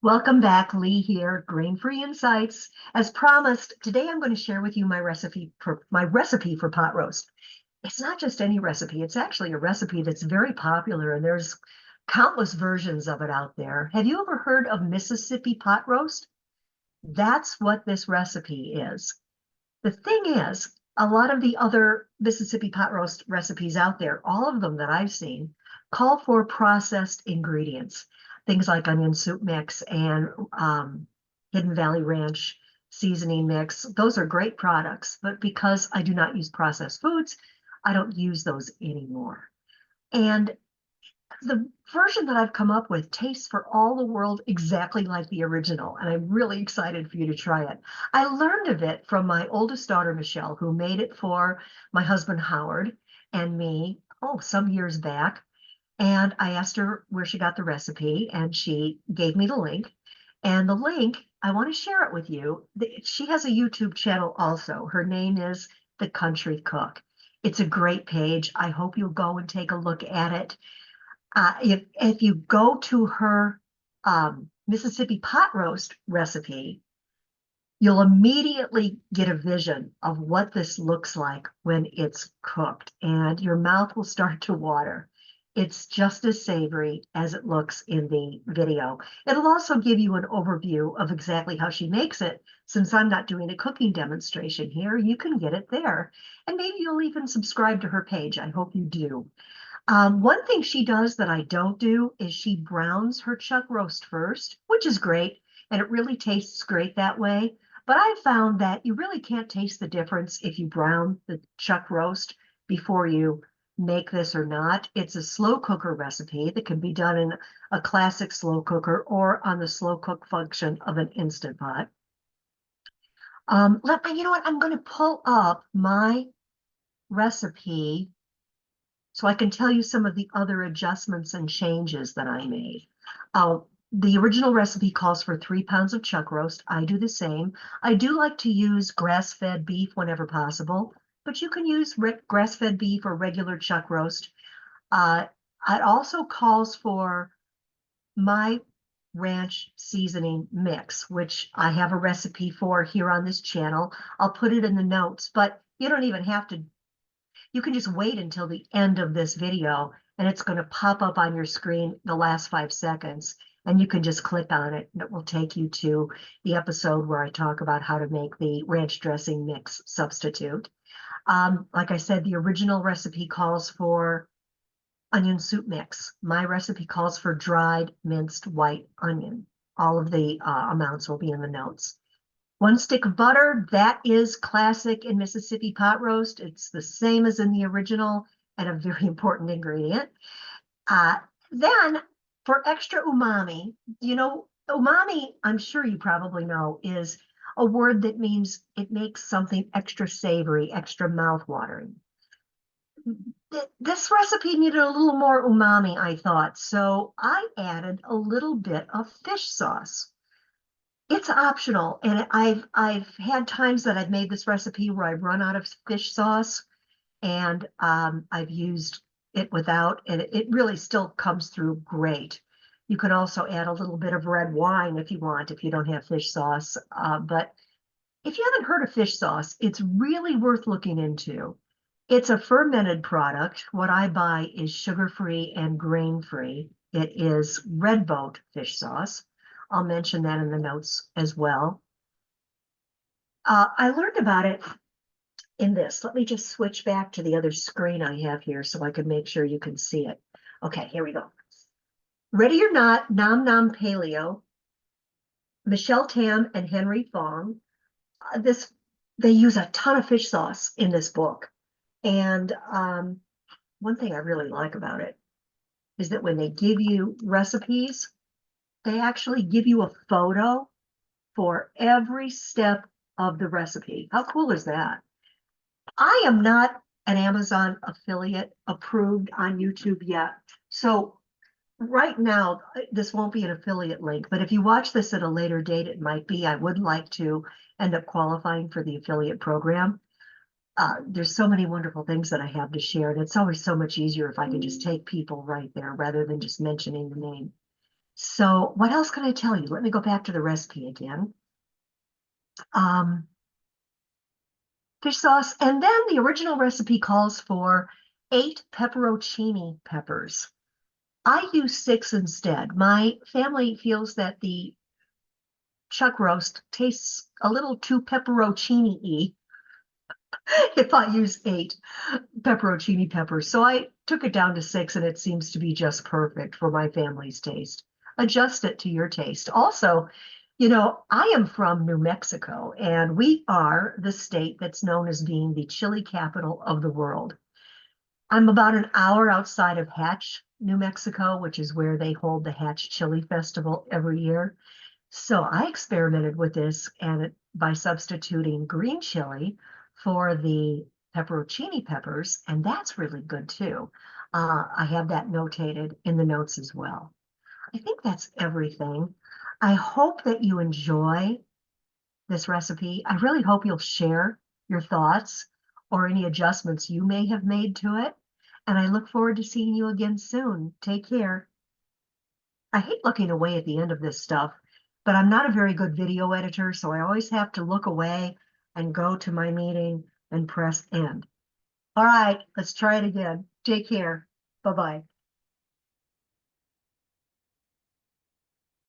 Welcome back, Lee here, Grain-Free Insights. As promised, today I'm going to share with you my recipe for pot roast. It's not just any recipe, it's actually a recipe that's very popular and there's countless versions of it out there. Have you ever heard of Mississippi pot roast? That's what this recipe is. The thing is, a lot of the other Mississippi pot roast recipes out there, all of them that I've seen, call for processed ingredients. Things like onion soup mix and Hidden Valley Ranch seasoning mix. Those are great products, but because I do not use processed foods, I don't use those anymore. And the version that I've come up with tastes for all the world exactly like the original, and I'm really excited for you to try it. I learned of it from my oldest daughter, Michelle, who made it for my husband, Howard, and me, some years back. And I asked her where she got the recipe, and she gave me the link. And the link, I want to share it with you. She has a YouTube channel also. Her name is The Country Cook. It's a great page. I hope you'll go and take a look at it. If you go to her Mississippi pot roast recipe, you'll immediately get a vision of what this looks like when it's cooked, and your mouth will start to water. It's just as savory as it looks in the video. It'll also give you an overview of exactly how she makes it. Since I'm not doing a cooking demonstration here, you can get it there. And maybe you'll even subscribe to her page. I hope you do. One thing she does that I don't do is she browns her chuck roast first, which is great, and it really tastes great that way. But I found that you really can't taste the difference if you brown the chuck roast before you make this or not. It's a slow cooker recipe that can be done in a classic slow cooker or on the slow cook function of an Instant Pot. You know what? I'm going to pull up my recipe so I can tell you some of the other adjustments and changes that I made. Uh, the original recipe calls for 3 pounds of chuck roast. I do the same. I do like to use grass-fed beef whenever possible, but you can use grass-fed beef or regular chuck roast. Uh, it also calls for my ranch seasoning mix, which I have a recipe for here on this channel. I'll put it in the notes, but you don't even have to. You can just wait until the end of this video and it's going to pop up on your screen the last 5 seconds, and you can just click on it and it will take you to the episode where I talk about how to make the ranch dressing mix substitute. Like I said, the original recipe calls for onion soup mix. My recipe calls for dried minced white onion. All of the amounts will be in the notes. 1 stick of butter, that is classic in Mississippi pot roast. It's the same as in the original and a very important ingredient. Then for extra umami, umami, I'm sure you probably know, is a word that means it makes something extra savory, extra mouth-watering. This recipe needed a little more umami, I thought, so I added a little bit of fish sauce. It's optional, and I've had times that I've made this recipe where I've run out of fish sauce, and I've used it without, and it really still comes through great. You could also add a little bit of red wine if you want, if you don't have fish sauce. But if you haven't heard of fish sauce, it's really worth looking into. It's a fermented product. What I buy is sugar-free and grain-free. It is red boat fish sauce. I'll mention that in the notes as well. I learned about it in this. Let me just switch back to the other screen I have here so I can make sure you can see it. Okay, here we go. Ready or Not, Nom Nom Paleo, Michelle Tam and Henry Fong. They use a ton of fish sauce in this book. And one thing I really like about it is that when they give you recipes, they actually give you a photo for every step of the recipe. How cool is that? I am not an Amazon affiliate approved on YouTube yet. So right now, this won't be an affiliate link, but if you watch this at a later date, it might be. I would like to end up qualifying for the affiliate program. There's so many wonderful things that I have to share, and it's always so much easier if I can just take people right there rather than just mentioning the name. So what else can I tell you? Let me go back to the recipe again. Um, Fish sauce. And then the original recipe calls for 8 pepperoncini peppers. I use 6 instead. My family feels that the chuck roast tastes a little too pepperoncini-y if I use 8 pepperoncini peppers. So I took it down to 6, and it seems to be just perfect for my family's taste. Adjust it to your taste. Also, I am from New Mexico, and we are the state that's known as being the chili capital of the world. I'm about an hour outside of Hatch, New Mexico, which is where they hold the Hatch Chili Festival every year. So I experimented with this and by substituting green chili for the pepperoncini peppers, and that's really good too. I have that notated in the notes as well. I think that's everything. I hope that you enjoy this recipe. I really hope you'll share your thoughts or any adjustments you may have made to it. And I look forward to seeing you again soon. Take care. I hate looking away at the end of this stuff, but I'm not a very good video editor, so I always have to look away and go to my meeting and press end. All right, let's try it again. Take care. Bye-bye.